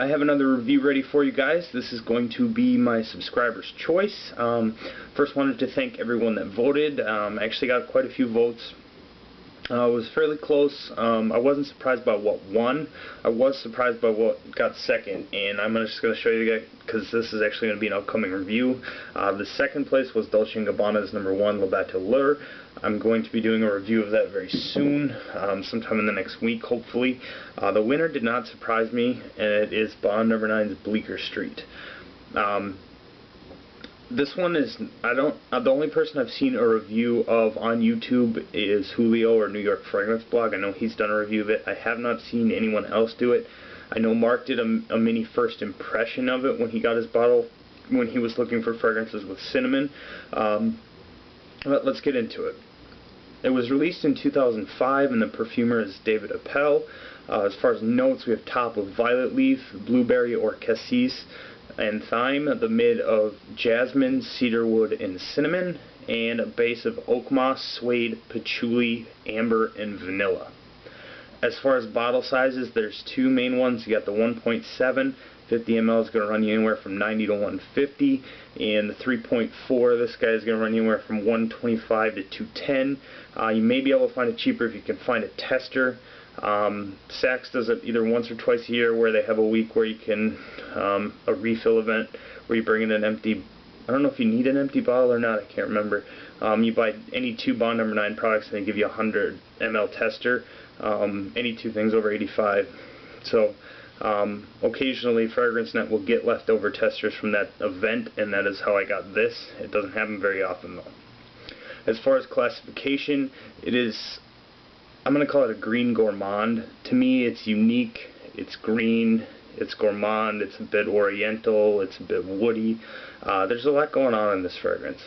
I have another review ready for you guys. This is going to be my subscriber's choice. First wanted to thank everyone that voted. I actually got quite a few votes. It was fairly close. I wasn't surprised by what won. I was surprised by what got second, and I'm just going to show you guys, because this is actually going to be an upcoming review. The second place was Dolce & Gabbana's #1, Bateleur. I'm going to be doing a review of that very soon, sometime in the next week, hopefully. The winner did not surprise me, and it is Bond No. 9's Bleecker St. This one is, the only person I've seen a review of on YouTube is Julio, or New York Fragrance Blog. I know he's done a review of it. I have not seen anyone else do it. I know Mark did a mini first impression of it when he got his bottle, when he was looking for fragrances with cinnamon. But let's get into it. It was released in 2005, and the perfumer is David Apel. As far as notes, we have top of violet leaf, blueberry or cassis, and thyme, the mid of jasmine, cedarwood, and cinnamon, and a base of oak moss, suede, patchouli, amber, and vanilla. As far as bottle sizes, there's two main ones. You got the 1.7, 50 ml is going to run you anywhere from $90 to $150, and the 3.4, this guy is going to run you anywhere from $125 to $210. You may be able to find it cheaper if you can find a tester. Saks does it either once or twice a year, where they have a week where you can, a refill event where you bring in an empty, I don't know if you need an empty bottle or not, I can't remember. You buy any two Bond No. 9 products and they give you a 100 ml tester, any two things over 85. So occasionally FragranceNet will get leftover testers from that event, and that is how I got this. It doesn't happen very often though. As far as classification, it is, I'm going to call it a green gourmand. To me, it's unique, it's green, it's gourmand, it's a bit oriental, it's a bit woody. There's a lot going on in this fragrance.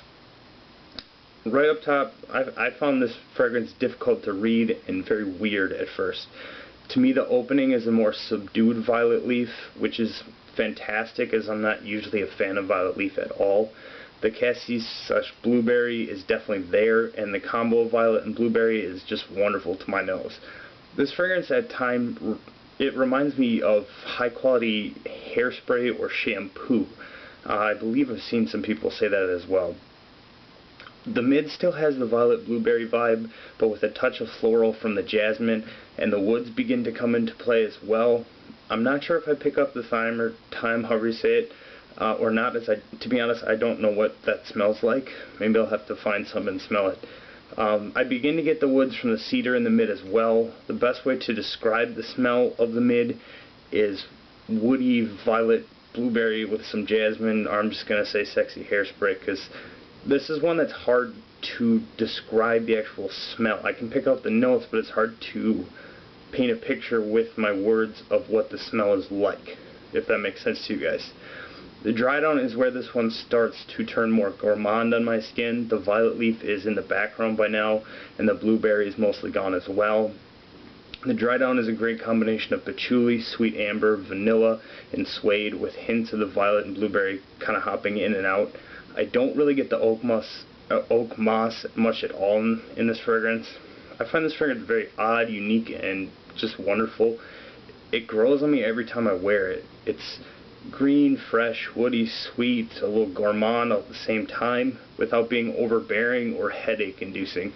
Right up top, I found this fragrance difficult to read and very weird at first. To me, the opening is a more subdued violet leaf, which is fantastic, as I'm not usually a fan of violet leaf at all. The cassis/blueberry is definitely there, and the combo of violet and blueberry is just wonderful to my nose. This fragrance at times, it reminds me of high quality hairspray or shampoo. I believe I've seen some people say that as well. The mid still has the violet blueberry vibe, but with a touch of floral from the jasmine, and the woods begin to come into play as well. I'm not sure if I pick up the thyme, or thyme, however you say it, or not, as to be honest, I don't know what that smells like. Maybe I'll have to find some and smell it. I begin to get the woods from the cedar in the mid as well. The best way to describe the smell of the mid is woody violet blueberry with some jasmine, or I'm just going to say sexy hairspray, because this is one that's hard to describe the actual smell. I can pick out the notes, but it's hard to paint a picture with my words of what the smell is like, if that makes sense to you guys. The dry down is where this one starts to turn more gourmand on my skin. The violet leaf is in the background by now, and the blueberry is mostly gone as well. The dry down is a great combination of patchouli, sweet amber, vanilla, and suede, with hints of the violet and blueberry kind of hopping in and out. I don't really get the oak moss much at all in this fragrance. I find this fragrance very odd, unique, and just wonderful. It grows on me every time I wear it. It's green, fresh, woody, sweet, a little gourmand at the same time, without being overbearing or headache inducing,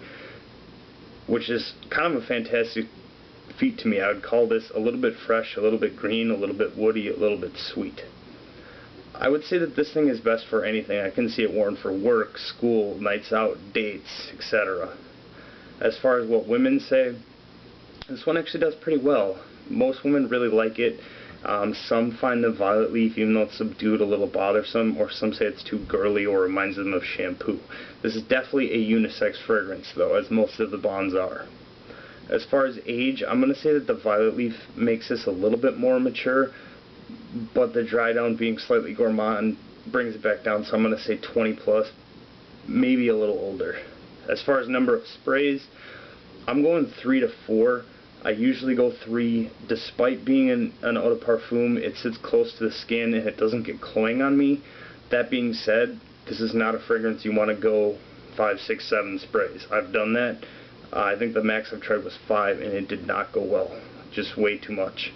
which is kind of a fantastic feat to me. I would call this a little bit fresh, a little bit green, a little bit woody, a little bit sweet. I would say that this thing is best for anything. I can see it worn for work, school, nights out, dates, etc. As far as what women say, this one actually does pretty well. Most women really like it. Some find the violet leaf, even though it's subdued, a little bothersome, or some say it's too girly or reminds them of shampoo. This is definitely a unisex fragrance, though, as most of the Bonds are. As far as age, I'm going to say that the violet leaf makes this a little bit more mature, but the dry down being slightly gourmand brings it back down, so I'm going to say 20 plus, maybe a little older. As far as number of sprays, I'm going 3 to 4. I usually go 3. Despite being an eau de parfum, it sits close to the skin and it doesn't get cloying on me. That being said, this is not a fragrance you want to go 5, 6, 7 sprays. I've done that. I think the max I've tried was 5, and it did not go well. Just way too much.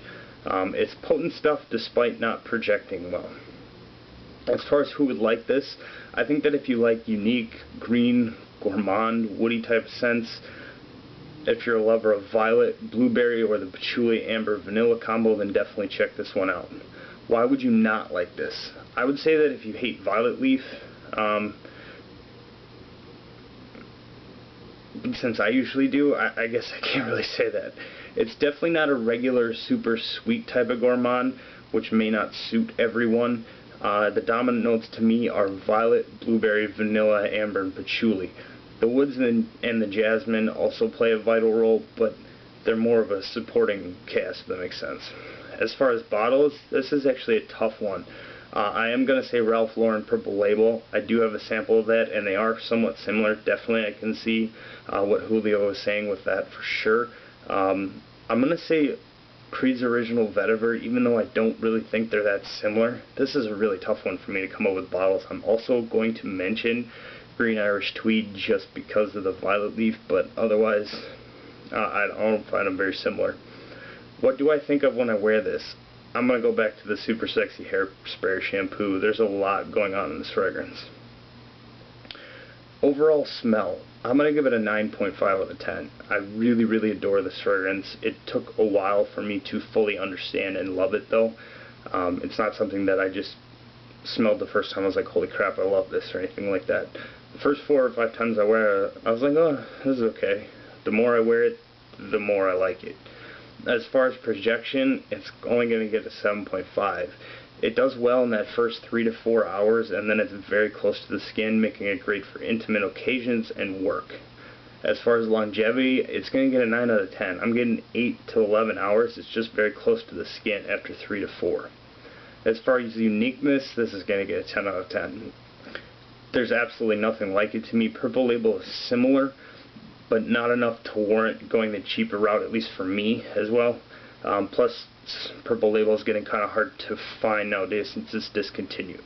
It's potent stuff despite not projecting well. As far as who would like this, I think that if you like unique, green, gourmand, woody type of scents, if you're a lover of violet, blueberry, or the patchouli, amber, vanilla combo, then definitely check this one out. Why would you not like this? I would say that if you hate violet leaf, since I usually do, I guess I can't really say that. It's definitely not a regular super sweet type of gourmand, which may not suit everyone. The dominant notes to me are violet, blueberry, vanilla, amber, and patchouli. The woods and the jasmine also play a vital role, but they're more of a supporting cast, if that makes sense. As far as bottles, this is actually a tough one. I am going to say Ralph Lauren Purple Label. I do have a sample of that, and they are somewhat similar. Definitely I can see what Julio was saying with that for sure. I'm going to say Creed's Original Vetiver, even though I don't really think they're that similar. This is a really tough one for me to come up with bottles. I'm also going to mention Green Irish Tweed just because of the violet leaf, but otherwise I don't find them very similar. What do I think of when I wear this? I'm going to go back to the Super Sexy Hairspray Shampoo. There's a lot going on in this fragrance. Overall smell, I'm going to give it a 9.5 out of 10. I really, really adore this fragrance. It took a while for me to fully understand and love it though. It's not something that I just smelled the first time I was like, holy crap, I love this, or anything like that. The first 4 or 5 times I wear it, I was like, oh, this is okay. The more I wear it, the more I like it. As far as projection, it's only going to get a 7.5. It does well in that first 3 to 4 hours, and then it's very close to the skin, making it great for intimate occasions and work. As far as longevity, it's going to get a 9 out of 10. I'm getting 8 to 11 hours. It's just very close to the skin after 3 to 4. As far as uniqueness, this is going to get a 10 out of 10. There's absolutely nothing like it to me. Purple Label is similar, but not enough to warrant going the cheaper route, at least for me as well. Plus, Purple Label is getting kind of hard to find nowadays since it's discontinued.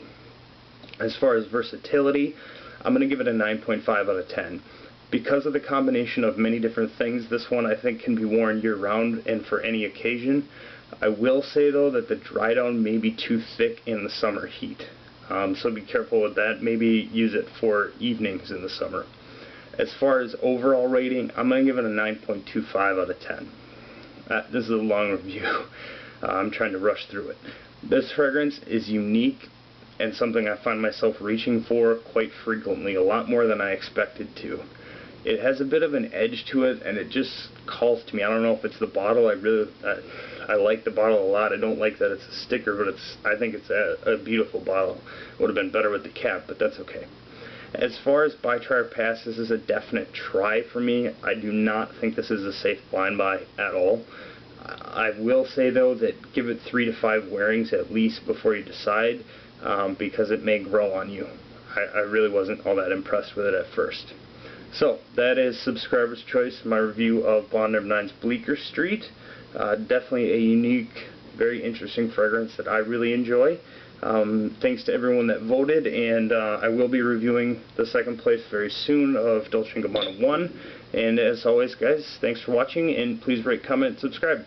As far as versatility, I'm going to give it a 9.5 out of 10. Because of the combination of many different things, this one I think can be worn year-round and for any occasion. I will say though that the dry down may be too thick in the summer heat. So be careful with that. Maybe use it for evenings in the summer. As far as overall rating, I'm going to give it a 9.25 out of 10. This is a long review. I'm trying to rush through it. This fragrance is unique and something I find myself reaching for quite frequently, a lot more than I expected to. It has a bit of an edge to it, and it just calls to me. I don't know if it's the bottle. I like the bottle a lot. I don't like that it's a sticker, but I think it's a beautiful bottle. It would have been better with the cap, but that's okay. As far as buy, try, or pass, this is a definite try for me. I do not think this is a safe blind buy at all. I will say though that give it 3 to 5 wearings at least before you decide, because it may grow on you. I really wasn't all that impressed with it at first. So that is Subscriber's Choice, my review of Bond No. 9's Bleecker St. Definitely a unique, very interesting fragrance that I really enjoy. Thanks to everyone that voted, and I will be reviewing the second place very soon of Dolce & Gabbana 1. And as always, guys, thanks for watching, and please rate, comment, and subscribe.